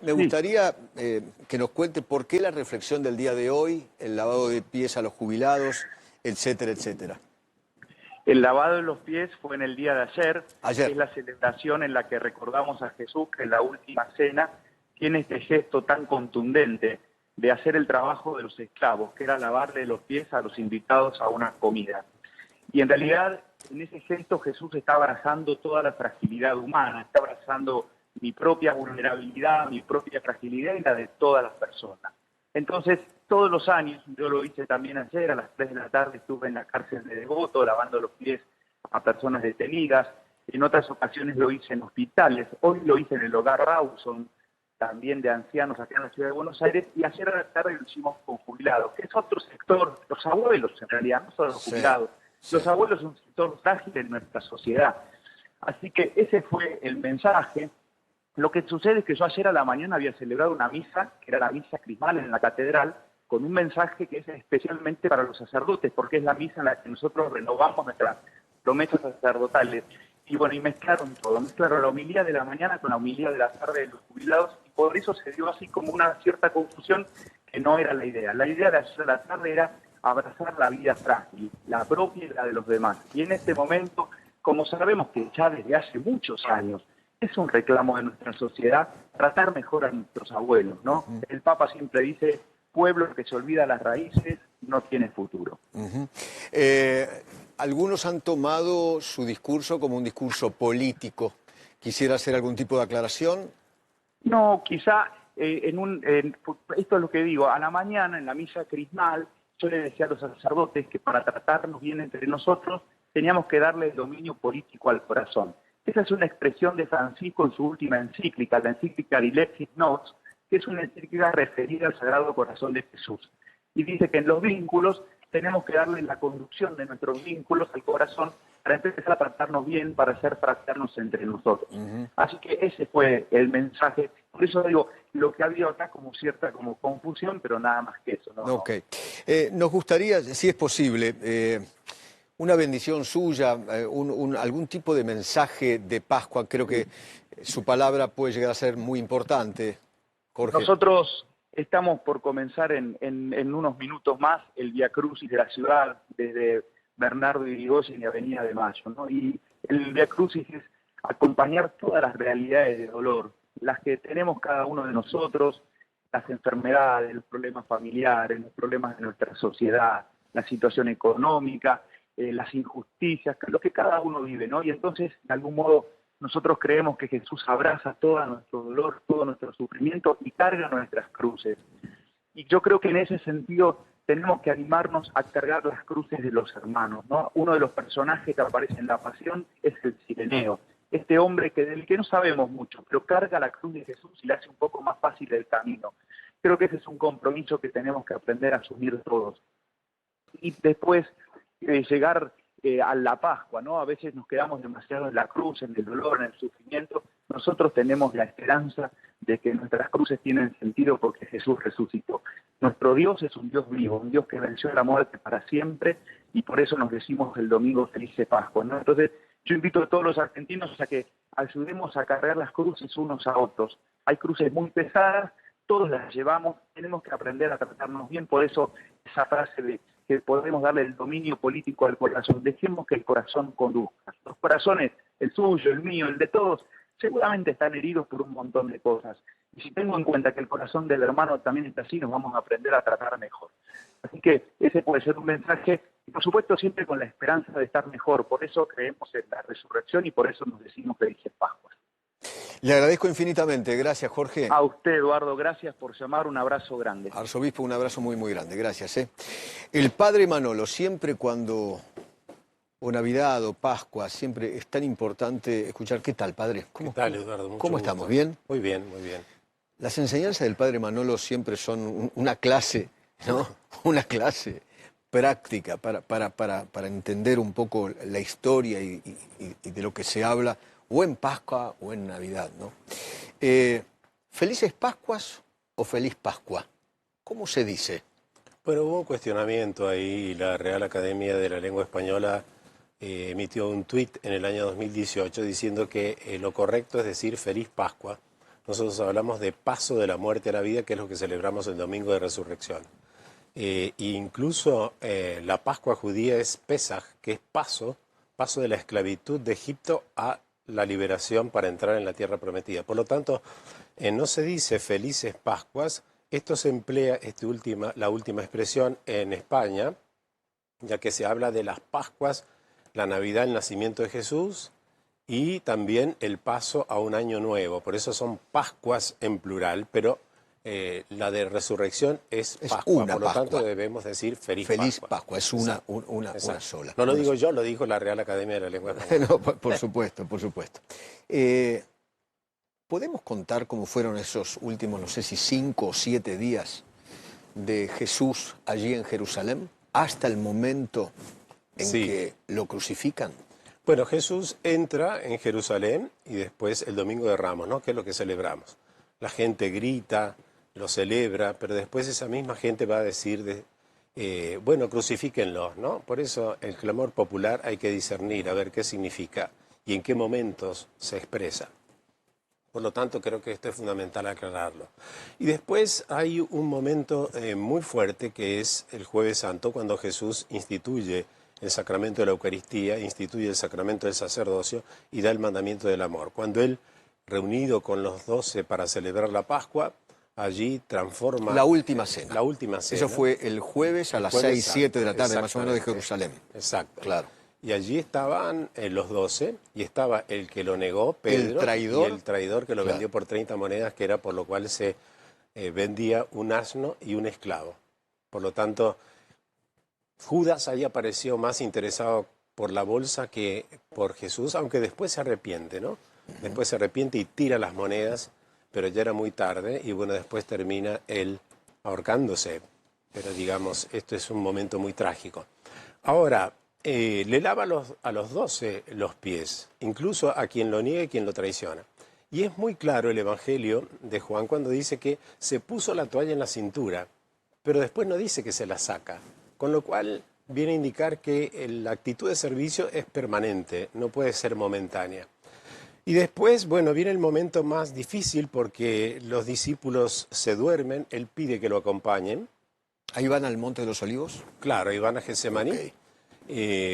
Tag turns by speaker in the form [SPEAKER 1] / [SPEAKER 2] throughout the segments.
[SPEAKER 1] me gustaría que nos cuente por qué la reflexión del día de hoy, el lavado de pies a los jubilados, etcétera, etcétera.
[SPEAKER 2] El lavado de los pies fue en el día de ayer.
[SPEAKER 1] Ayer.
[SPEAKER 2] Es la celebración en la que recordamos a Jesús que en la última cena tiene este gesto tan contundente de hacer el trabajo de los esclavos, que era lavarle los pies a los invitados a una comida. Y en realidad, en ese gesto Jesús está abrazando toda la fragilidad humana, está abrazando mi propia vulnerabilidad, mi propia fragilidad y la de todas las personas. Entonces, todos los años, yo lo hice también ayer, a las 3 de la tarde estuve en la cárcel de Devoto lavando los pies a personas detenidas, en otras ocasiones lo hice en hospitales, hoy lo hice en el hogar Rawson, también de ancianos acá en la ciudad de Buenos Aires, y ayer a la tarde lo hicimos con jubilados, que es otro sector, los abuelos en realidad, no solo los jubilados.
[SPEAKER 1] Sí.
[SPEAKER 2] Los abuelos son un sector frágil en nuestra sociedad. Así que ese fue el mensaje. Lo que sucede es que yo ayer a la mañana había celebrado una misa, que era la misa crismal en la catedral, con un mensaje que es especialmente para los sacerdotes, porque es la misa en la que nosotros renovamos nuestras promesas sacerdotales. Y bueno, y mezclaron todo, mezclaron la homilía de la mañana con la homilía de la tarde de los jubilados, y por eso se dio así como una cierta confusión que no era la idea. La idea de ayer a la tarde era abrazar la vida frágil, la propia y la de los demás. Y en este momento, como sabemos que ya desde hace muchos años es un reclamo de nuestra sociedad tratar mejor a nuestros abuelos, ¿no? El Papa siempre dice, pueblo que se olvida las raíces no tiene futuro.
[SPEAKER 1] Algunos han tomado su discurso como un discurso político. ¿Quisiera hacer algún tipo de aclaración?
[SPEAKER 2] No, quizá, esto es lo que digo, a la mañana en la misa crismal, yo le decía a los sacerdotes que para tratarnos bien entre nosotros teníamos que darle el dominio político al corazón. Esa es una expresión de Francisco en su última encíclica, la encíclica Dilexit Nox, que es una encíclica referida al Sagrado Corazón de Jesús. Y dice que en los vínculos tenemos que darle la conducción de nuestros vínculos al corazón para empezar a tratarnos bien, para hacer fraternos entre nosotros. Así que ese fue el mensaje. Por eso digo, lo que ha habido acá como cierta confusión, pero nada más que eso. ¿No?
[SPEAKER 1] Ok. Nos gustaría, si es posible, una bendición suya, algún tipo de mensaje de Pascua. Creo que su palabra puede llegar a ser muy importante, Jorge.
[SPEAKER 2] Nosotros estamos por comenzar en unos minutos más el Vía Crucis de la ciudad, desde Bernardo Irigoyen y Avenida de Mayo, ¿no? Y el Vía Crucis es acompañar todas las realidades de dolor, las que tenemos cada uno de nosotros, las enfermedades, los problemas familiares, los problemas de nuestra sociedad, la situación económica, las injusticias, lo que cada uno vive, ¿no? Y entonces, de algún modo, nosotros creemos que Jesús abraza todo nuestro dolor, todo nuestro sufrimiento y carga nuestras cruces. Y yo creo que en ese sentido tenemos que animarnos a cargar las cruces de los hermanos, ¿no? Uno de los personajes que aparece en la Pasión es el Cireneo, este hombre del que no sabemos mucho, pero carga la cruz de Jesús y le hace un poco más fácil el camino. Creo que ese es un compromiso que tenemos que aprender a asumir todos. Y después llegar a la Pascua, ¿no? A veces nos quedamos demasiado en la cruz, en el dolor, en el sufrimiento. Nosotros tenemos la esperanza de que nuestras cruces tienen sentido porque Jesús resucitó. Nuestro Dios es un Dios vivo, un Dios que venció la muerte para siempre, y por eso nos decimos el domingo feliz de Pascua, ¿no? Entonces, yo invito a todos los argentinos a que ayudemos a cargar las cruces unos a otros. Hay cruces muy pesadas, todos las llevamos, tenemos que aprender a tratarnos bien, por eso esa frase de que podemos darle el dominio político al corazón, dejemos que el corazón conduzca. Los corazones, el suyo, el mío, el de todos, seguramente están heridos por un montón de cosas. Y si tengo en cuenta que el corazón del hermano también está así, nos vamos a aprender a tratar mejor. Así que ese puede ser un mensaje, y por supuesto siempre con la esperanza de estar mejor. Por eso creemos en la resurrección y por eso nos decimos felices Pascuas.
[SPEAKER 1] Le agradezco infinitamente. Gracias, Jorge.
[SPEAKER 2] A usted, Eduardo, gracias por llamar. Un abrazo grande.
[SPEAKER 1] Arzobispo, un abrazo muy, muy grande. Gracias. El padre Manolo, siempre cuando o Navidad o Pascua, siempre es tan importante escuchar. ¿Qué tal, padre?
[SPEAKER 3] ¿Qué tal, Eduardo? Mucho
[SPEAKER 1] ¿Cómo
[SPEAKER 3] gusto.
[SPEAKER 1] estamos? ¿Bien?
[SPEAKER 3] Muy bien, muy bien.
[SPEAKER 1] Las enseñanzas del padre Manolo siempre son una clase, ¿no? Una clase práctica para entender un poco la historia y de lo que se habla, o en Pascua o en Navidad, ¿no? ¿Felices Pascuas o feliz Pascua? ¿Cómo se dice?
[SPEAKER 3] Bueno, hubo un cuestionamiento ahí y la Real Academia de la Lengua Española emitió un tuit en el año 2018 diciendo que lo correcto es decir feliz Pascua, nosotros hablamos de paso de la muerte a la vida, que es lo que celebramos el domingo de resurrección. Incluso la Pascua judía es Pesaj, que es paso de la esclavitud de Egipto a la liberación para entrar en la tierra prometida. Por lo tanto, no se dice felices Pascuas, esto se emplea, la última expresión en España, ya que se habla de las Pascuas, la Navidad, el nacimiento de Jesús y también el paso a un año nuevo. Por eso son Pascuas en plural, pero la de resurrección es Pascua.
[SPEAKER 1] Una
[SPEAKER 3] por lo
[SPEAKER 1] Pascua.
[SPEAKER 3] tanto debemos decir feliz
[SPEAKER 1] Pascua, es una sola.
[SPEAKER 3] No lo digo yo, lo dijo la Real Academia de la Lengua Española.
[SPEAKER 1] No, por supuesto, por supuesto. ¿Podemos contar cómo fueron esos últimos, no sé si 5 o 7 días de Jesús allí en Jerusalén, hasta el momento en que lo crucifican?
[SPEAKER 3] Bueno, Jesús entra en Jerusalén y después el Domingo de Ramos, ¿no? Que es lo que celebramos. La gente grita, lo celebra, pero después esa misma gente va a decir, bueno, crucifíquenlo, ¿no? Por eso el clamor popular hay que discernir, a ver qué significa y en qué momentos se expresa. Por lo tanto, creo que esto es fundamental aclararlo. Y después hay un momento muy fuerte que es el Jueves Santo, cuando Jesús instituye el sacramento de la Eucaristía, instituye el sacramento del sacerdocio y da el mandamiento del amor. Cuando Él, reunido con los 12 para celebrar la Pascua, allí transforma...
[SPEAKER 1] La última cena.
[SPEAKER 3] La última cena.
[SPEAKER 1] Eso fue el jueves a las 6, 7 de la tarde, más o menos, de Jerusalén.
[SPEAKER 3] Exacto.
[SPEAKER 1] Claro.
[SPEAKER 3] Y allí estaban los 12, y estaba el que lo negó, Pedro,
[SPEAKER 1] el traidor,
[SPEAKER 3] y el traidor que lo vendió por 30 monedas, que era por lo cual se vendía un asno y un esclavo. Por lo tanto, Judas ahí apareció más interesado por la bolsa que por Jesús, aunque después se arrepiente, ¿no? Después se arrepiente y tira las monedas, pero ya era muy tarde, y bueno, después termina él ahorcándose. Pero digamos, esto es un momento muy trágico. Ahora, le lava a los 12 los pies, incluso a quien lo niega y quien lo traiciona. Y es muy claro el Evangelio de Juan cuando dice que se puso la toalla en la cintura, pero después no dice que se la saca, con lo cual viene a indicar que la actitud de servicio es permanente, no puede ser momentánea. Y después, bueno, viene el momento más difícil porque los discípulos se duermen, él pide que lo acompañen.
[SPEAKER 1] ¿Ahí van al Monte de los Olivos?
[SPEAKER 3] Claro, ahí van a Getsemaní.
[SPEAKER 1] Okay.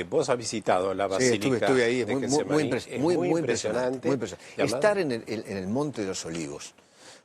[SPEAKER 3] Vos has visitado la basílica.
[SPEAKER 1] Sí, estuve ahí,
[SPEAKER 3] muy impresionante.
[SPEAKER 1] Estar en el Monte de los Olivos,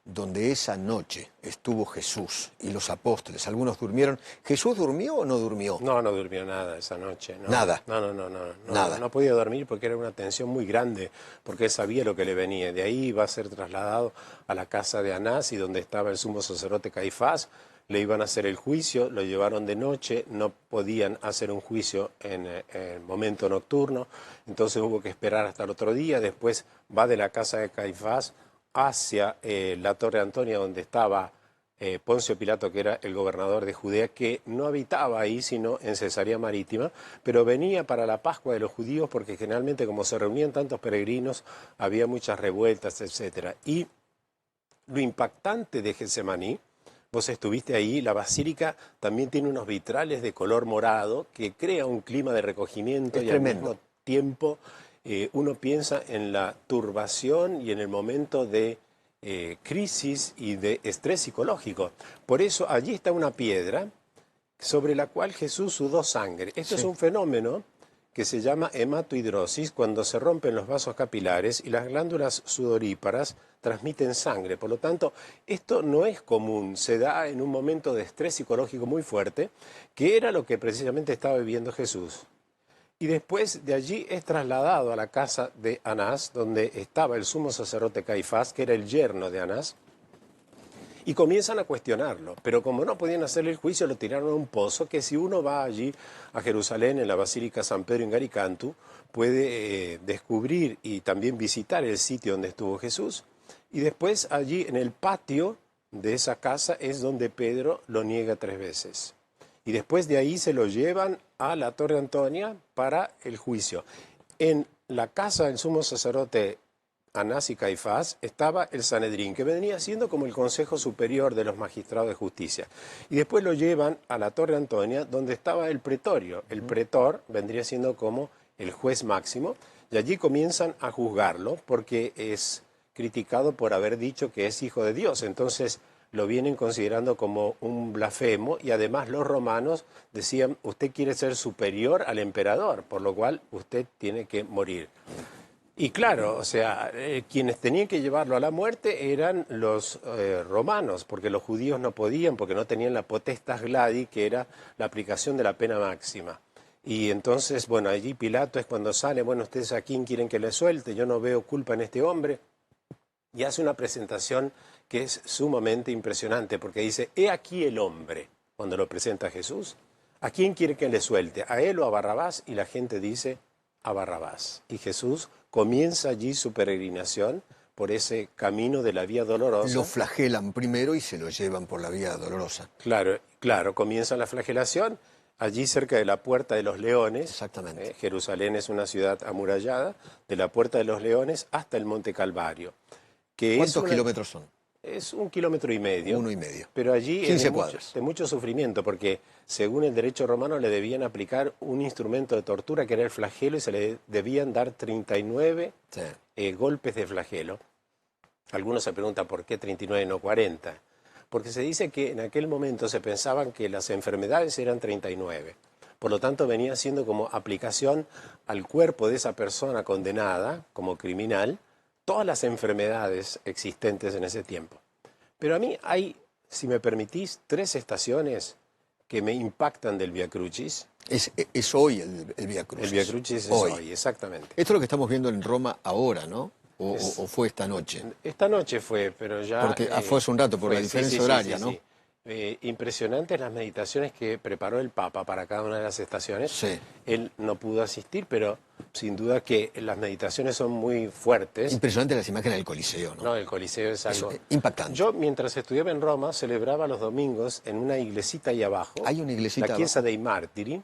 [SPEAKER 1] donde esa noche estuvo Jesús y los apóstoles, algunos durmieron. ¿Jesús durmió o no durmió?
[SPEAKER 3] No, no durmió nada esa noche. No.
[SPEAKER 1] Nada.
[SPEAKER 3] Nada. No podía dormir porque era una tensión muy grande, porque él sabía lo que le venía. De ahí iba a ser trasladado a la casa de Anás y donde estaba el sumo sacerdote Caifás. Le iban a hacer el juicio, lo llevaron de noche, no podían hacer un juicio en el momento nocturno, entonces hubo que esperar hasta el otro día. Después va de la casa de Caifás hacia la Torre Antonia, donde estaba Poncio Pilato, que era el gobernador de Judea, que no habitaba ahí, sino en Cesarea Marítima, pero venía para la Pascua de los judíos, porque generalmente como se reunían tantos peregrinos, había muchas revueltas, etc. Y lo impactante de Getsemaní, vos estuviste ahí, la basílica también tiene unos vitrales de color morado que crea un clima de recogimiento y
[SPEAKER 1] tremendo.
[SPEAKER 3] Al mismo tiempo uno piensa en la turbación y en el momento de crisis y de estrés psicológico. Por eso allí está una piedra sobre la cual Jesús sudó sangre. Esto es un fenómeno que se llama hematohidrosis, cuando se rompen los vasos capilares y las glándulas sudoríparas transmiten sangre. Por lo tanto, esto no es común, se da en un momento de estrés psicológico muy fuerte, que era lo que precisamente estaba viviendo Jesús. Y después de allí es trasladado a la casa de Anás, donde estaba el sumo sacerdote Caifás, que era el yerno de Anás, y comienzan a cuestionarlo, pero como no podían hacerle el juicio, lo tiraron a un pozo, que si uno va allí a Jerusalén, en la Basílica San Pedro en Garicantu, puede descubrir y también visitar el sitio donde estuvo Jesús. Y después allí en el patio de esa casa es donde Pedro lo niega 3 veces. Y después de ahí se lo llevan a la Torre Antonia para el juicio. En la casa del sumo sacerdote Anás y Caifás estaba el Sanedrín, que venía siendo como el Consejo Superior de los Magistrados de Justicia. Y después lo llevan a la Torre Antonia, donde estaba el pretorio. El pretor vendría siendo como el juez máximo, y allí comienzan a juzgarlo, porque es criticado por haber dicho que es hijo de Dios. Entonces lo vienen considerando como un blasfemo y además los romanos decían, usted quiere ser superior al emperador, por lo cual usted tiene que morir. Y claro, o sea, quienes tenían que llevarlo a la muerte eran los romanos, porque los judíos no podían, porque no tenían la potestas gladi, que era la aplicación de la pena máxima. Y entonces, bueno, allí Pilato es cuando sale, bueno, ustedes a quién quieren que le suelte, yo no veo culpa en este hombre. Y hace una presentación que es sumamente impresionante, porque dice, he aquí el hombre, cuando lo presenta a Jesús, ¿a quién quiere que le suelte? ¿A él o a Barrabás? Y la gente dice, a Barrabás. Y Jesús comienza allí su peregrinación por ese camino de la vía dolorosa.
[SPEAKER 1] Lo flagelan primero y se lo llevan por la vía dolorosa.
[SPEAKER 3] Claro, claro, comienza la flagelación allí cerca de la Puerta de los Leones.
[SPEAKER 1] Exactamente.
[SPEAKER 3] Jerusalén es una ciudad amurallada, de la Puerta de los Leones hasta el Monte Calvario.
[SPEAKER 1] ¿Cuántos kilómetros son?
[SPEAKER 3] Es 1,5 kilómetros.
[SPEAKER 1] 1,5.
[SPEAKER 3] Pero allí
[SPEAKER 1] 15
[SPEAKER 3] es
[SPEAKER 1] cuadras.
[SPEAKER 3] de mucho sufrimiento, porque según el derecho romano le debían aplicar un instrumento de tortura que era el flagelo y se le debían dar 39 golpes de flagelo. Algunos se preguntan por qué 39 y no 40. Porque se dice que en aquel momento se pensaban que las enfermedades eran 39. Por lo tanto venía siendo como aplicación al cuerpo de esa persona condenada como criminal todas las enfermedades existentes en ese tiempo. Pero a mí hay, si me permitís, 3 estaciones que me impactan del Vía Crucis.
[SPEAKER 1] Es hoy el Vía Crucis.
[SPEAKER 3] El Vía Crucis es hoy, exactamente.
[SPEAKER 1] Esto es lo que estamos viendo en Roma ahora, ¿no? ¿O fue esta noche?
[SPEAKER 3] Esta noche fue, pero ya...
[SPEAKER 1] Porque fue hace un rato, por la diferencia horaria, ¿no?
[SPEAKER 3] Sí. Impresionantes las meditaciones que preparó el Papa para cada una de las estaciones.
[SPEAKER 1] Sí.
[SPEAKER 3] Él no pudo asistir, pero sin duda que las meditaciones son muy fuertes.
[SPEAKER 1] Impresionante las imágenes del Coliseo, ¿no?
[SPEAKER 3] No, el Coliseo es algo...
[SPEAKER 1] impactante.
[SPEAKER 3] Yo, mientras estudiaba en Roma, celebraba los domingos en una iglesita ahí abajo.
[SPEAKER 1] Hay una iglesita
[SPEAKER 3] la Chiesa
[SPEAKER 1] abajo.
[SPEAKER 3] dei Martiri,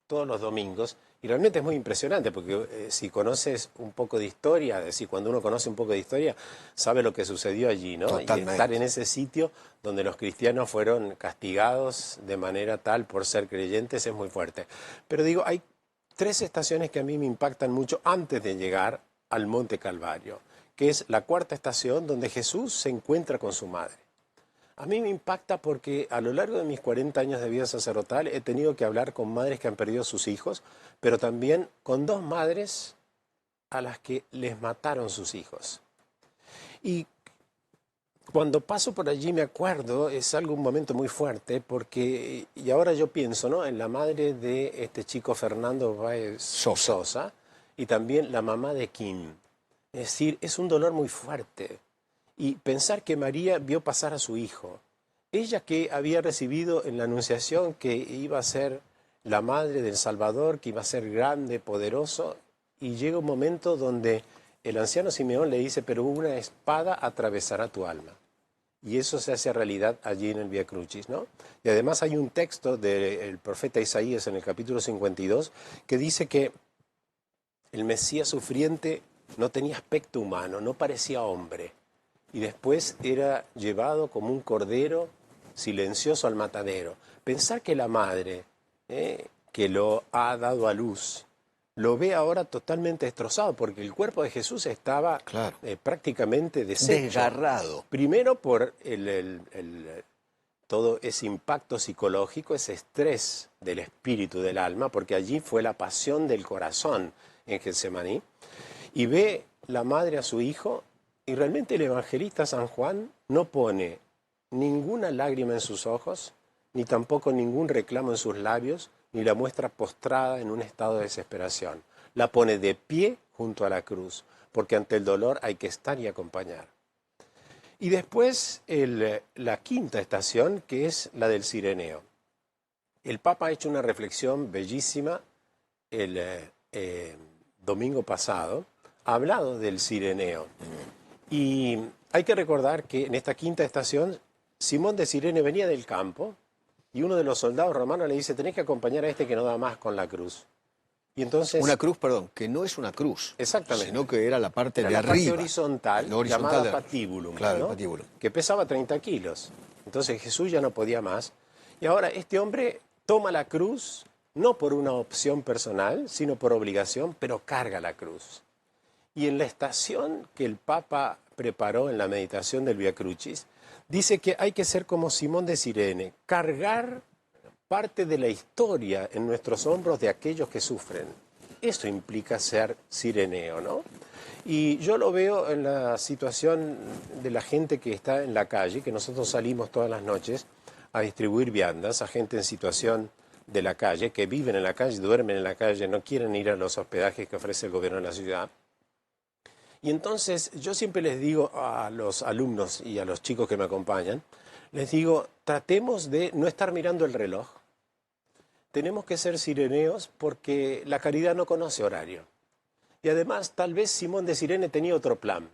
[SPEAKER 3] todos los domingos. Y realmente es muy impresionante, porque si conoces un poco de historia, es decir, cuando uno conoce un poco de historia, sabe lo que sucedió allí, ¿no?
[SPEAKER 1] Totalmente.
[SPEAKER 3] Y estar en ese sitio donde los cristianos fueron castigados de manera tal por ser creyentes es muy fuerte. Pero digo, hay 3 estaciones que a mí me impactan mucho antes de llegar al Monte Calvario, que es la 4ª estación donde Jesús se encuentra con su madre. A mí me impacta porque a lo largo de mis 40 años de vida sacerdotal he tenido que hablar con madres que han perdido sus hijos, pero también con 2 madres a las que les mataron sus hijos. Y cuando paso por allí me acuerdo, es un momento muy fuerte, porque, y ahora yo pienso, ¿no?, en la madre de este chico Fernando Báez Sosa y también la mamá de Kim. Es decir, es un dolor muy fuerte. Y pensar que María vio pasar a su hijo, ella que había recibido en la Anunciación que iba a ser la madre del Salvador, que iba a ser grande, poderoso, y llega un momento donde el anciano Simeón le dice, pero una espada atravesará tu alma. Y eso se hace realidad allí en el Vía Crucis, ¿no? Y además hay un texto del profeta Isaías en el capítulo 52 que dice que el Mesías sufriente no tenía aspecto humano, no parecía hombre. Y después era llevado como un cordero silencioso al matadero. Pensar que la madre, que lo ha dado a luz, lo ve ahora totalmente destrozado, porque el cuerpo de Jesús estaba prácticamente deshecho.
[SPEAKER 1] Desgarrado.
[SPEAKER 3] Primero por todo ese impacto psicológico, ese estrés del espíritu, del alma, porque allí fue la pasión del corazón en Getsemaní, y ve la madre a su hijo. Y realmente el evangelista San Juan no pone ninguna lágrima en sus ojos, ni tampoco ningún reclamo en sus labios, ni la muestra postrada en un estado de desesperación. La pone de pie junto a la cruz, porque ante el dolor hay que estar y acompañar. Y después la 5ª estación, que es la del Cireneo. El Papa ha hecho una reflexión bellísima el domingo pasado, ha hablado del Cireneo. Y hay que recordar que en esta 5ª estación, Simón de Cirene venía del campo y uno de los soldados romanos le dice, tenés que acompañar a este que no da más con la cruz. Y entonces,
[SPEAKER 1] una cruz, perdón, que no es una cruz.
[SPEAKER 3] Exactamente.
[SPEAKER 1] Sino que era la parte
[SPEAKER 3] era
[SPEAKER 1] de
[SPEAKER 3] la
[SPEAKER 1] arriba.
[SPEAKER 3] Parte horizontal, llamada patibulum.
[SPEAKER 1] Claro,
[SPEAKER 3] ¿no?
[SPEAKER 1] el patibulum.
[SPEAKER 3] Que pesaba 30 kilos. Entonces Jesús ya no podía más. Y ahora este hombre toma la cruz, no por una opción personal, sino por obligación, pero carga la cruz. Y en la estación que el Papa preparó en la meditación del Vía Crucis, dice que hay que ser como Simón de Cirene, cargar parte de la historia en nuestros hombros de aquellos que sufren. Eso implica ser cireneo, ¿no? Y yo lo veo en la situación de la gente que está en la calle, que nosotros salimos todas las noches a distribuir viandas a gente en situación de la calle, que viven en la calle, duermen en la calle, no quieren ir a los hospedajes que ofrece el gobierno de la ciudad. Y entonces yo siempre les digo a los alumnos y a los chicos que me acompañan, les digo, tratemos de no estar mirando el reloj. Tenemos que ser cireneos porque la caridad no conoce horario. Y además, tal vez Simón de Cirene tenía otro plan,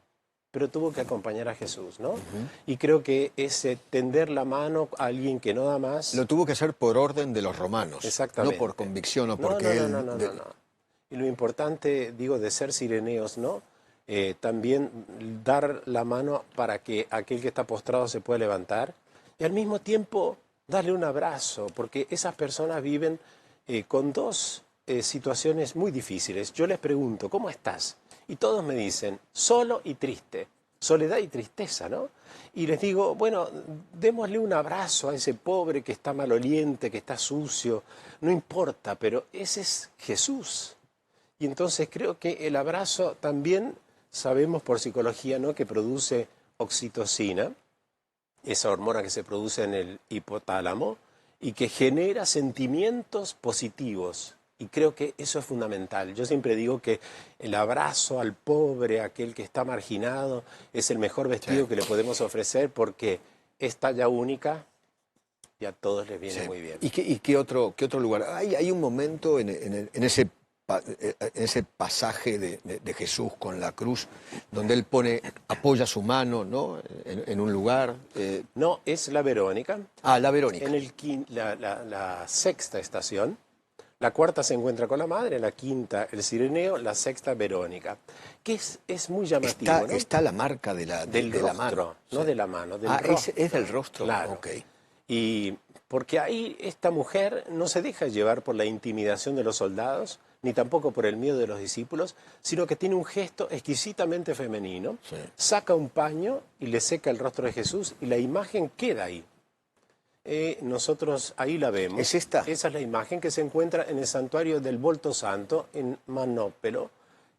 [SPEAKER 3] pero tuvo que acompañar a Jesús, ¿no? Y creo que ese tender la mano a alguien que no da más...
[SPEAKER 1] Lo tuvo que hacer por orden de los romanos.
[SPEAKER 3] Exactamente.
[SPEAKER 1] No por convicción o porque él...
[SPEAKER 3] No. Y lo importante, digo, de ser cireneos, ¿no? También dar la mano para que aquel que está postrado se pueda levantar y al mismo tiempo darle un abrazo, porque esas personas viven con dos situaciones muy difíciles. Yo les pregunto, ¿cómo estás? Y todos me dicen, solo y triste, soledad y tristeza, ¿no? Y les digo, bueno, démosle un abrazo a ese pobre que está maloliente, que está sucio, no importa, pero ese es Jesús. Y entonces creo que el abrazo también, sabemos por psicología, ¿no?, que produce oxitocina, esa hormona que se produce en el hipotálamo y que genera sentimientos positivos. Y creo que eso es fundamental. Yo siempre digo que el abrazo al pobre, aquel que está marginado, es el mejor vestido que le podemos ofrecer porque es talla única y a todos les viene muy bien.
[SPEAKER 1] ¿Y qué otro lugar? Hay un momento en ese pasaje de Jesús con la cruz, donde él apoya su mano, ¿no?, en un lugar.
[SPEAKER 3] No, es la Verónica.
[SPEAKER 1] Ah, la Verónica.
[SPEAKER 3] En la sexta estación. La cuarta se encuentra con la madre, la quinta el Cireneo, la sexta Verónica. Que es muy llamativo, ¿no?
[SPEAKER 1] Está la marca del
[SPEAKER 3] rostro,
[SPEAKER 1] la mano.
[SPEAKER 3] No de la mano, del
[SPEAKER 1] rostro. Es del rostro.
[SPEAKER 3] Claro.
[SPEAKER 1] Okay.
[SPEAKER 3] Y porque ahí esta mujer no se deja llevar por la intimidación de los soldados, ni tampoco por el miedo de los discípulos, sino que tiene un gesto exquisitamente femenino, saca un paño y le seca el rostro de Jesús y la imagen queda ahí. Nosotros ahí la vemos.
[SPEAKER 1] ¿Es esta?
[SPEAKER 3] Esa es la imagen que se encuentra en el santuario del Volto Santo, en Manópelo,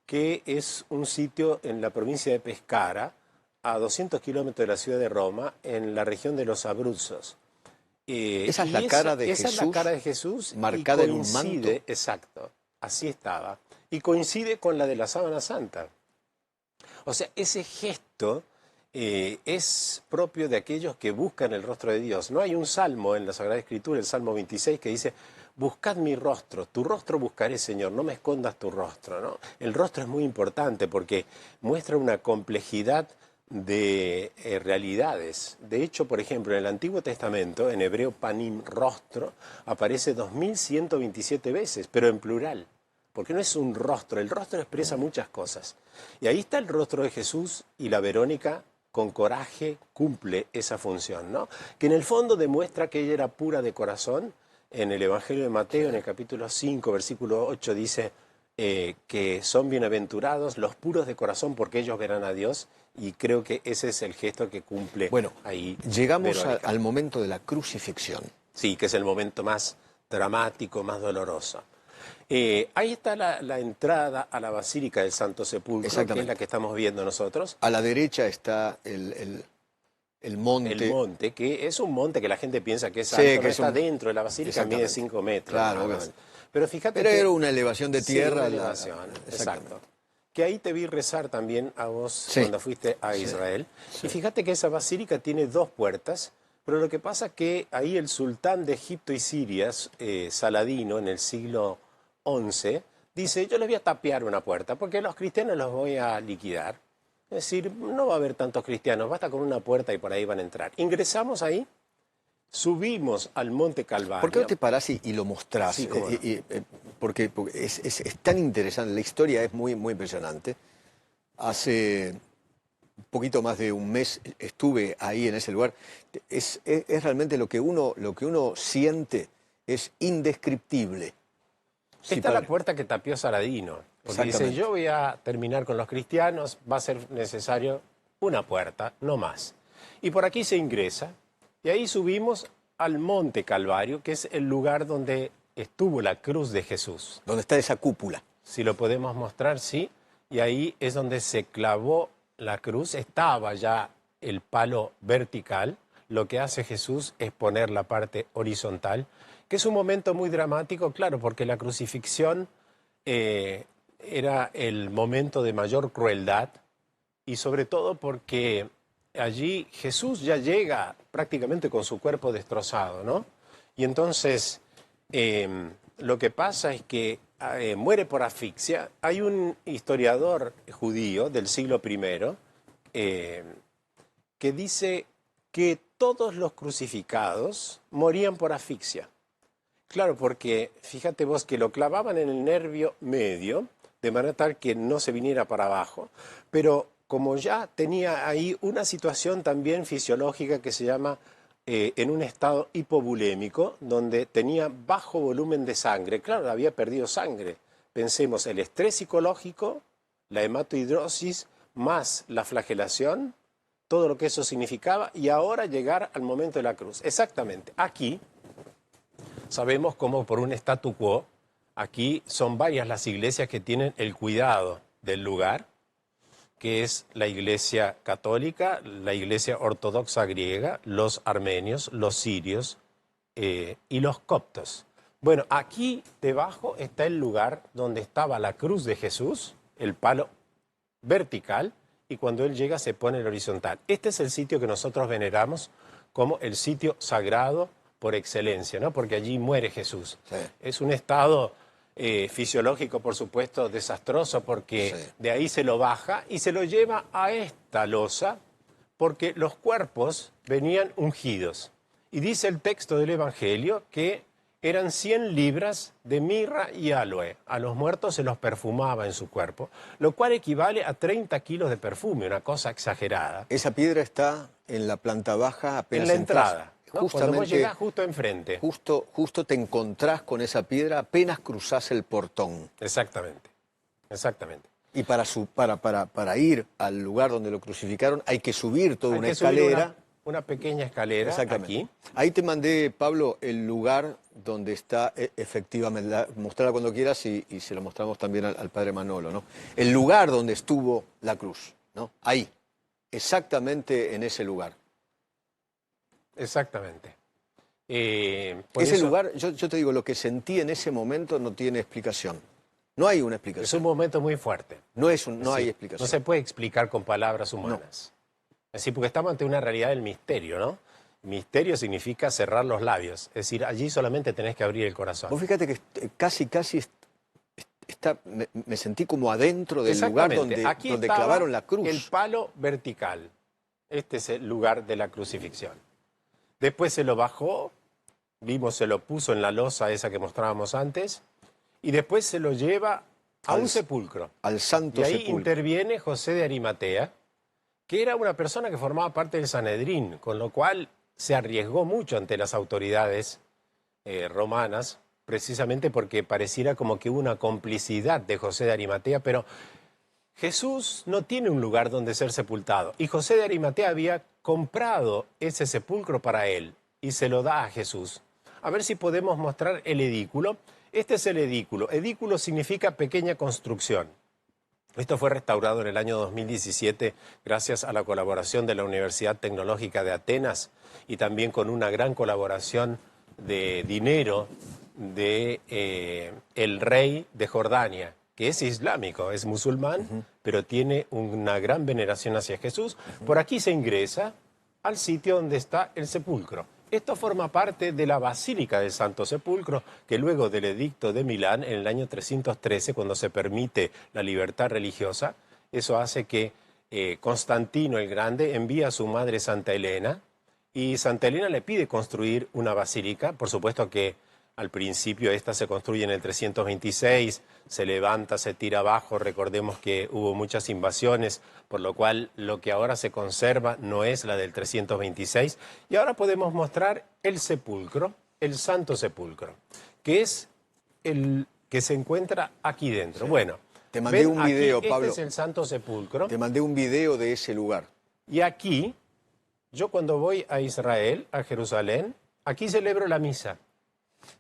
[SPEAKER 3] que es un sitio en la provincia de Pescara, a 200 kilómetros de la ciudad de Roma, en la región de los Abruzos.
[SPEAKER 1] Esa es la cara de Jesús.
[SPEAKER 3] Esa es la cara de Jesús.
[SPEAKER 1] Marcada en un manto.
[SPEAKER 3] Exacto, así estaba. Y coincide con la de la sábana santa. O sea, ese gesto es propio de aquellos que buscan el rostro de Dios. No hay un salmo en la Sagrada Escritura, el Salmo 26, que dice, buscad mi rostro, tu rostro buscaré, Señor, no me escondas tu rostro, ¿no? El rostro es muy importante porque muestra una complejidad de realidades. De hecho, por ejemplo, en el Antiguo Testamento, en hebreo panim, rostro, aparece 2127 veces, pero en plural, porque no es un rostro, el rostro expresa muchas cosas. Y ahí está el rostro de Jesús y la Verónica con coraje cumple esa función, ¿no? Que en el fondo demuestra que ella era pura de corazón. En el Evangelio de Mateo, en el capítulo 5, versículo 8, dice que son bienaventurados los puros de corazón porque ellos verán a Dios, y creo que ese es el gesto que cumple ahí.
[SPEAKER 1] Llegamos al momento de la crucifixión.
[SPEAKER 3] Sí, que es el momento más dramático, más doloroso. Ahí está la entrada a la Basílica del Santo Sepulcro, que es la que estamos viendo nosotros.
[SPEAKER 1] A la derecha está el monte.
[SPEAKER 3] El monte, que es un monte que la gente piensa que es alto, que está dentro de la Basílica, mide 5 metros.
[SPEAKER 1] Claro, obviamente.
[SPEAKER 3] Pero fíjate
[SPEAKER 1] que era una elevación de tierra.
[SPEAKER 3] Una elevación, exacto. Que ahí te vi rezar también a vos cuando fuiste a Israel. Y fíjate que esa basílica tiene 2 puertas, pero lo que pasa es que ahí el sultán de Egipto y Siria, Saladino, en el siglo XI, dice, yo les voy a tapiar una puerta porque los cristianos los voy a liquidar. Es decir, no va a haber tantos cristianos, basta con una puerta y por ahí van a entrar. Ingresamos ahí, subimos al Monte Calvario.
[SPEAKER 1] ¿Por qué no te parás y lo mostrás?
[SPEAKER 3] Sí,
[SPEAKER 1] porque es tan interesante, la historia es muy, muy impresionante. Hace un poquito más de un mes estuve ahí en ese lugar. Es realmente lo que uno siente, es indescriptible.
[SPEAKER 3] Esta es la puerta que tapió Saladino. Porque dice, yo voy a terminar con los cristianos, va a ser necesario una puerta, no más. Y por aquí se ingresa, y ahí subimos al Monte Calvario, que es el lugar donde estuvo la cruz de Jesús.
[SPEAKER 1] Donde está esa cúpula.
[SPEAKER 3] Si lo podemos mostrar, sí. Y ahí es donde se clavó la cruz, estaba ya el palo vertical. Lo que hace Jesús es poner la parte horizontal, que es un momento muy dramático, claro, porque la crucifixión era el momento de mayor crueldad, y sobre todo porque allí Jesús ya llega prácticamente con su cuerpo destrozado, ¿no? Y entonces lo que pasa es que muere por asfixia. Hay un historiador judío del siglo I que dice que todos los crucificados morían por asfixia. Claro, porque fíjate vos que lo clavaban en el nervio medio, de manera tal que no se viniera para abajo, pero como ya tenía ahí una situación también fisiológica que se llama en un estado hipovolémico, donde tenía bajo volumen de sangre. Claro, había perdido sangre. Pensemos, el estrés psicológico, la hematohidrosis, más la flagelación, todo lo que eso significaba, y ahora llegar al momento de la cruz. Exactamente, aquí sabemos cómo por un statu quo, aquí son varias las iglesias que tienen el cuidado del lugar, que es la Iglesia Católica, la Iglesia Ortodoxa griega, los armenios, los sirios y los coptos. Bueno, aquí debajo está el lugar donde estaba la cruz de Jesús, el palo vertical, y cuando él llega se pone el horizontal. Este es el sitio que nosotros veneramos como el sitio sagrado por excelencia, ¿no? Porque allí muere Jesús. Sí. Es un estado fisiológico, por supuesto, desastroso, porque sí, de ahí se lo baja y se lo lleva a esta losa, porque los cuerpos venían ungidos. Y dice el texto del Evangelio que eran 100 libras de mirra y aloe. A los muertos se los perfumaba en su cuerpo, lo cual equivale a 30 kilos de perfume, una cosa exagerada.
[SPEAKER 1] Esa piedra está en la planta baja, apenas
[SPEAKER 3] en la entrada. ¿No?
[SPEAKER 1] Justamente,
[SPEAKER 3] cuando vos llegás justo enfrente.
[SPEAKER 1] Justo te encontrás con esa piedra apenas cruzás el portón.
[SPEAKER 3] Exactamente, exactamente.
[SPEAKER 1] Y para ir al lugar donde lo crucificaron hay que subir toda una escalera.
[SPEAKER 3] Una pequeña escalera aquí.
[SPEAKER 1] Ahí te mandé, Pablo, el lugar donde está efectivamente. Mostrarla cuando quieras y se lo mostramos también al padre Manolo, ¿no? El lugar donde estuvo la cruz, ¿no? Ahí, exactamente en ese lugar.
[SPEAKER 3] Exactamente.
[SPEAKER 1] Ese lugar, yo te digo, lo que sentí en ese momento no tiene explicación. No hay una explicación.
[SPEAKER 3] Es un momento muy fuerte.
[SPEAKER 1] No hay explicación.
[SPEAKER 3] No se puede explicar con palabras humanas. No. Así, porque estamos ante una realidad del misterio, ¿no? Misterio significa cerrar los labios. Es decir, allí solamente tenés que abrir el corazón.
[SPEAKER 1] Vos fíjate que casi me sentí como adentro del lugar donde clavaron la cruz.
[SPEAKER 3] El palo vertical. Este es el lugar de la crucifixión. Después se lo bajó, vimos, se lo puso en la losa esa que mostrábamos antes, y después se lo lleva a un sepulcro.
[SPEAKER 1] Al santo sepulcro.
[SPEAKER 3] Y ahí interviene José de Arimatea, que era una persona que formaba parte del Sanedrín, con lo cual se arriesgó mucho ante las autoridades romanas, precisamente porque pareciera como que hubo una complicidad de José de Arimatea, pero Jesús no tiene un lugar donde ser sepultado, y José de Arimatea había comprado ese sepulcro para él, y se lo da a Jesús. A ver si podemos mostrar el edículo. Este es el edículo. Edículo significa pequeña construcción. Esto fue restaurado en el año 2017 gracias a la colaboración de la Universidad Tecnológica de Atenas y también con una gran colaboración de dinero de el rey de Jordania, que es islámico, es musulmán, pero tiene una gran veneración hacia Jesús. Por aquí se ingresa al sitio donde está el sepulcro. Esto forma parte de la Basílica del Santo Sepulcro, que luego del Edicto de Milán, en el año 313, cuando se permite la libertad religiosa, eso hace que Constantino el Grande envía a su madre Santa Elena, y Santa Elena le pide construir una basílica. Por supuesto que al principio esta se construye en el 326, se levanta, se tira abajo. Recordemos que hubo muchas invasiones, por lo cual lo que ahora se conserva no es la del 326. Y ahora podemos mostrar el sepulcro, el Santo Sepulcro, que es el que se encuentra aquí dentro. Sí. Bueno,
[SPEAKER 1] Te mandé
[SPEAKER 3] ven
[SPEAKER 1] un
[SPEAKER 3] aquí,
[SPEAKER 1] video, Pablo.
[SPEAKER 3] este es el Santo Sepulcro.
[SPEAKER 1] Te mandé un video de ese lugar.
[SPEAKER 3] Y aquí, yo cuando voy a Israel, a Jerusalén, aquí celebro la misa.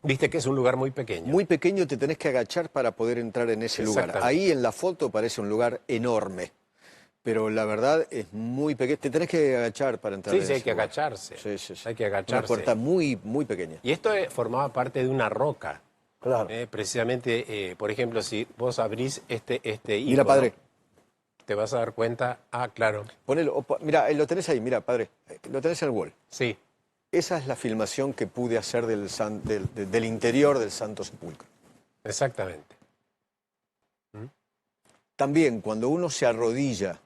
[SPEAKER 3] Viste que es un lugar muy pequeño.
[SPEAKER 1] Muy pequeño, te tenés que agachar para poder entrar en ese lugar.
[SPEAKER 3] Exactamente.
[SPEAKER 1] Ahí en la foto parece un lugar enorme, pero la verdad es muy pequeño. Te tenés que agachar para entrar
[SPEAKER 3] Sí,
[SPEAKER 1] en
[SPEAKER 3] sí, hay
[SPEAKER 1] ese
[SPEAKER 3] que
[SPEAKER 1] lugar.
[SPEAKER 3] agacharse.
[SPEAKER 1] Sí, sí, sí.
[SPEAKER 3] Hay que
[SPEAKER 1] Una
[SPEAKER 3] agacharse.
[SPEAKER 1] puerta muy, muy pequeña.
[SPEAKER 3] Y esto formaba parte de una roca.
[SPEAKER 1] Claro.
[SPEAKER 3] Precisamente, por ejemplo, si vos abrís este
[SPEAKER 1] Mira,
[SPEAKER 3] ícono,
[SPEAKER 1] padre.
[SPEAKER 3] te vas a dar cuenta. Ah, claro.
[SPEAKER 1] Ponelo, mira, lo tenés ahí, mira, padre. Lo tenés en el wall.
[SPEAKER 3] Sí.
[SPEAKER 1] Esa es la filmación que pude hacer del interior del Santo Sepulcro.
[SPEAKER 3] Exactamente.
[SPEAKER 1] También, cuando uno se arrodilla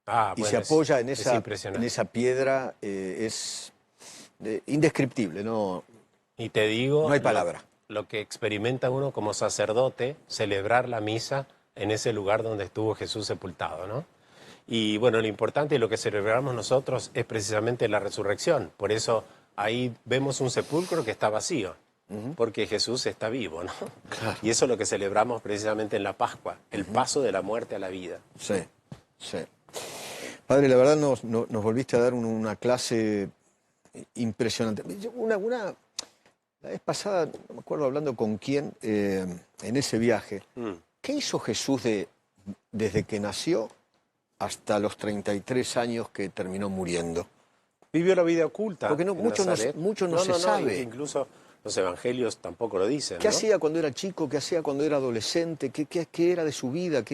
[SPEAKER 1] y
[SPEAKER 3] Bueno,
[SPEAKER 1] se apoya
[SPEAKER 3] es
[SPEAKER 1] en
[SPEAKER 3] impresionante.
[SPEAKER 1] esa piedra, es indescriptible, no
[SPEAKER 3] Y te digo,
[SPEAKER 1] hay palabra.
[SPEAKER 3] lo que experimenta uno como sacerdote, celebrar la misa en ese lugar donde estuvo Jesús sepultado, ¿no? Y bueno, lo importante y lo que celebramos nosotros es precisamente la resurrección. Por eso ahí vemos un sepulcro que está vacío, porque Jesús está vivo, ¿no?
[SPEAKER 1] Claro.
[SPEAKER 3] Y eso es lo que celebramos precisamente en la Pascua, el paso de la muerte a la vida.
[SPEAKER 1] Sí, sí. Padre, la verdad nos volviste a dar una clase impresionante. La vez pasada, no me acuerdo hablando con quién, en ese viaje, ¿qué hizo Jesús desde que nació hasta los 33 años que terminó muriendo?
[SPEAKER 3] Vivió la vida oculta.
[SPEAKER 1] Porque mucho no se sabe.
[SPEAKER 3] Incluso los evangelios tampoco lo dicen.
[SPEAKER 1] ¿Qué
[SPEAKER 3] ¿no?
[SPEAKER 1] hacía cuando era chico? ¿Qué hacía cuando era adolescente? ¿Qué era de su vida?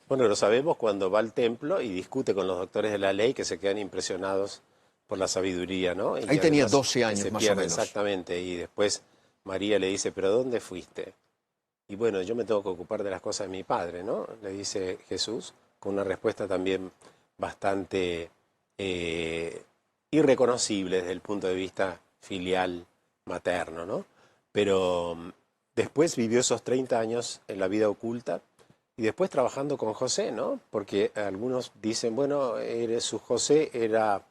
[SPEAKER 3] Bueno, lo sabemos cuando va al templo y discute con los doctores de la ley que se quedan impresionados por la sabiduría, ¿no? Y
[SPEAKER 1] Ahí tenía
[SPEAKER 3] además
[SPEAKER 1] 12 años,
[SPEAKER 3] se
[SPEAKER 1] más
[SPEAKER 3] pierde,
[SPEAKER 1] o menos.
[SPEAKER 3] Exactamente, y después María le dice, ¿pero dónde fuiste? Y bueno, yo me tengo que ocupar de las cosas de mi padre, ¿no? Le dice Jesús, con una respuesta también bastante irreconocible desde el punto de vista filial, materno, ¿no? Pero después vivió esos 30 años en la vida oculta y después trabajando con José, ¿no? Porque algunos dicen, bueno, su José era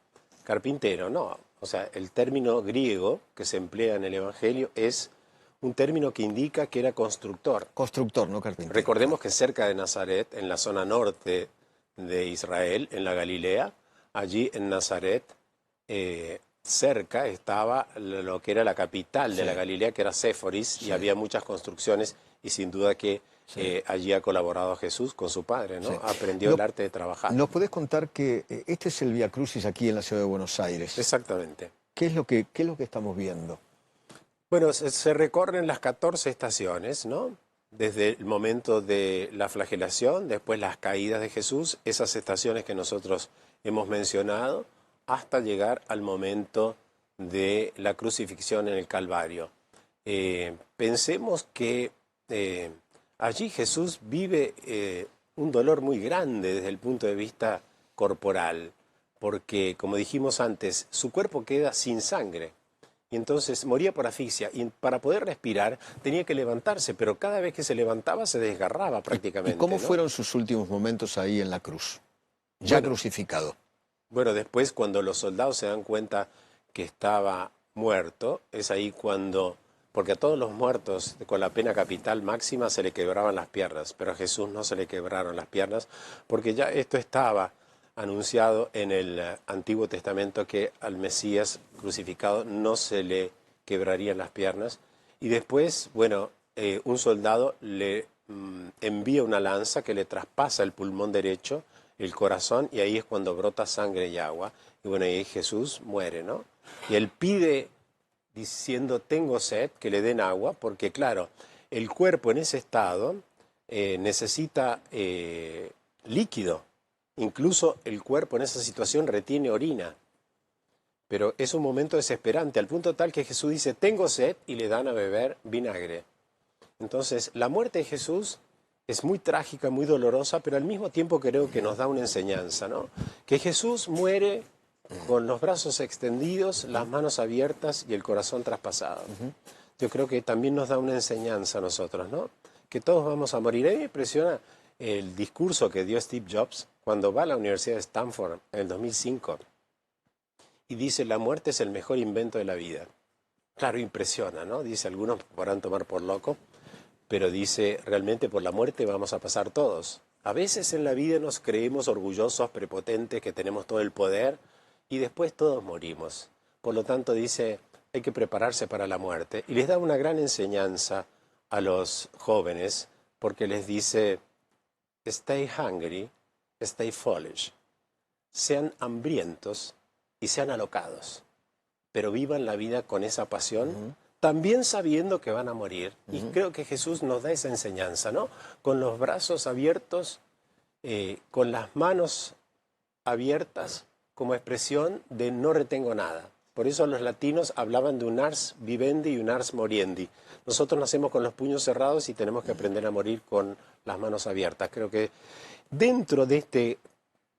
[SPEAKER 3] carpintero, no. O sea, el término griego que se emplea en el Evangelio es un término que indica que era constructor.
[SPEAKER 1] Constructor, no carpintero.
[SPEAKER 3] Recordemos que cerca de Nazaret, en la zona norte de Israel, en la Galilea, allí en Nazaret, cerca estaba lo que era la capital de la Galilea, que era Séforis, y había muchas construcciones, y sin duda que allí ha colaborado Jesús con su padre, ¿no? Aprendió el arte de trabajar.
[SPEAKER 1] ¿Nos podés contar que este es el Vía Crucis aquí en la ciudad de Buenos Aires?
[SPEAKER 3] Exactamente.
[SPEAKER 1] ¿Qué es lo que estamos viendo?
[SPEAKER 3] Bueno, se recorren las 14 estaciones, ¿no? Desde el momento de la flagelación, después las caídas de Jesús, esas estaciones que nosotros hemos mencionado, hasta llegar al momento de la crucifixión en el Calvario. Pensemos que allí Jesús vive un dolor muy grande desde el punto de vista corporal, porque, como dijimos antes, su cuerpo queda sin sangre. Y entonces moría por asfixia, y para poder respirar tenía que levantarse, pero cada vez que se levantaba se desgarraba prácticamente.
[SPEAKER 1] ¿Y cómo
[SPEAKER 3] ¿no?
[SPEAKER 1] fueron sus últimos momentos ahí en la cruz? Ya crucificado.
[SPEAKER 3] Bueno, después cuando los soldados se dan cuenta que estaba muerto, es ahí cuando, porque a todos los muertos con la pena capital máxima se le quebraban las piernas, pero a Jesús no se le quebraron las piernas, porque ya esto estaba anunciado en el Antiguo Testamento, que al Mesías crucificado no se le quebrarían las piernas. Y después, bueno, un soldado le envía una lanza que le traspasa el pulmón derecho, el corazón, y ahí es cuando brota sangre y agua. Y bueno, ahí Jesús muere, ¿no? Y él pide, diciendo, tengo sed, que le den agua, porque claro, el cuerpo en ese estado necesita líquido. Incluso el cuerpo en esa situación retiene orina. Pero es un momento desesperante, al punto tal que Jesús dice, tengo sed, y le dan a beber vinagre. Entonces, la muerte de Jesús es muy trágica, muy dolorosa, pero al mismo tiempo creo que nos da una enseñanza, ¿no? Que Jesús muere con los brazos extendidos, las manos abiertas y el corazón traspasado. Yo creo que también nos da una enseñanza a nosotros, ¿no? Que todos vamos a morir. A mí me impresiona el discurso que dio Steve Jobs cuando va a la Universidad de Stanford en el 2005 y dice, la muerte es el mejor invento de la vida. Claro, impresiona, ¿no? Dice, algunos podrán tomar por loco, pero dice, realmente por la muerte vamos a pasar todos. A veces en la vida nos creemos orgullosos, prepotentes, que tenemos todo el poder, y después todos morimos. Por lo tanto dice, hay que prepararse para la muerte. Y les da una gran enseñanza a los jóvenes, porque les dice, stay hungry, stay foolish. Sean hambrientos y sean alocados, pero vivan la vida con esa pasión, también sabiendo que van a morir. Y creo que Jesús nos da esa enseñanza, ¿no? Con los brazos abiertos, con las manos abiertas, como expresión de no retengo nada. Por eso los latinos hablaban de un ars vivendi y un ars moriendi. Nosotros nacemos con los puños cerrados y tenemos que aprender a morir con las manos abiertas. Creo que dentro de este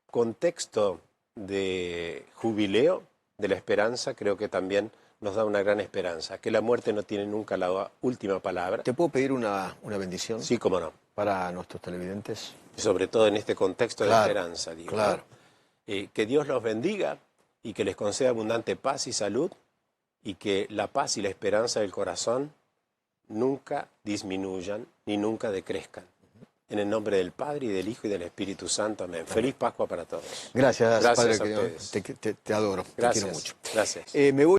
[SPEAKER 3] contexto de jubileo, de la esperanza, creo que también nos da una gran esperanza, que la muerte no tiene nunca la última palabra.
[SPEAKER 1] ¿Te puedo pedir una bendición?
[SPEAKER 3] Sí, cómo no.
[SPEAKER 1] Para nuestros televidentes.
[SPEAKER 3] Y sobre todo en este contexto de esperanza, digo.
[SPEAKER 1] Claro.
[SPEAKER 3] Que Dios los bendiga y que les conceda abundante paz y salud, y que la paz y la esperanza del corazón nunca disminuyan ni nunca decrezcan. En el nombre del Padre, y del Hijo, y del Espíritu Santo. Amén. Feliz Pascua para todos.
[SPEAKER 1] Gracias,
[SPEAKER 3] Gracias
[SPEAKER 1] Padre,
[SPEAKER 3] a ustedes.
[SPEAKER 1] te adoro,
[SPEAKER 3] Gracias,
[SPEAKER 1] te quiero mucho.
[SPEAKER 3] Gracias.
[SPEAKER 1] Me voy